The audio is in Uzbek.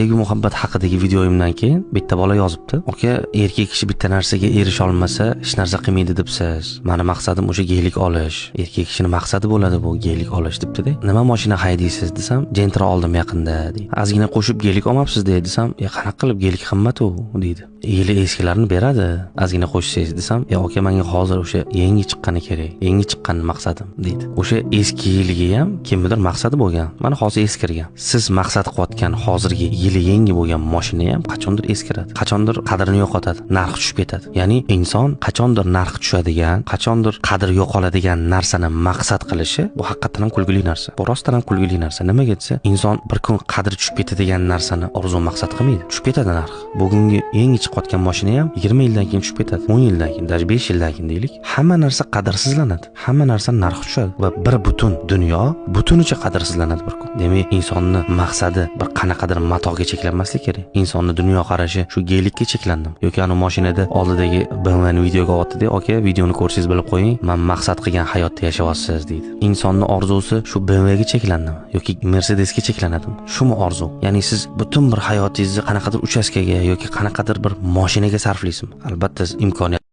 Sevgi muhabbat haqidagi videoyimdan keyin bitta bola yozibdi. Aka, erkak kishi bitta narsaga erisha olmasa, hech narsa qilmaydi debsiz. Meni maqsadim o'sha geylik olish. Erkak kishining maqsadi bo'ladi bu geylik olish debdi-da. Nima mashina haydaysiz desam, Gentra oldim yaqinda deydi. Ozgina qo'shib geylik olmabsiz desam, qanaqa qilib geylik qimmat u deydi. Yili eskilarni beradi. Ozgina qo'shsangiz desam, aka menga hozir o'sha yangi chiqqani kerak. Yangi chiqqanni maqsadim deydi. O'sha eski yiliga ham kimnidir maqsadi bo'lgan. Mana hozir eskirgan. Siz maqsad qilayotgan hozirgi yili yangi bo'lgan mashina ham qachondir eskiradi. Qachondir qadrini yo'qotadi, narxi tushib ketadi. Ya'ni inson qachondir narxi tushadigan, qachondir qadri yo'qoladigan narsani maqsad qilishi bu haqiqatan ham kulgili narsa. Bu rostdan ham kulgili narsa. Nimaga desa, inson bir kun qadri tushib ketadigan narsani orzu maqsad qilmaydi. Tushib ketadi narx. Bugungi yangi chiqayotgan mashina ham 20 yildan keyin tushib ketadi. 10 yildan keyin, даже 5 yildan keyin deylik. Hamma narsa qadrsizlanadi. Hamma narsa narxi tushadi va bir butun dunyo butunicha qadrsizlanadi bir kun. Demak, insonning maqsadi bir qanaqadir matoga cheklanmaslik kerak. Insonning dunyo qarashi shu geylikka cheklandim. Yoki ana mashinada oldidagi BMW ni videoga otdi-da, aka, videoni ko'rsangiz bilib qo'ying, men maqsad qilgan hayotda yashayapsiz deydi. Insonning orzusi shu BMW ga cheklandimi yoki Mercedes ga cheklanadimi? Shumi orzu? Ya'ni siz butun bir hayotingizni qanaqadir uchastkaga yoki qanaqadir bir mashinaga sarflaysizmi? Albatta imkoniyat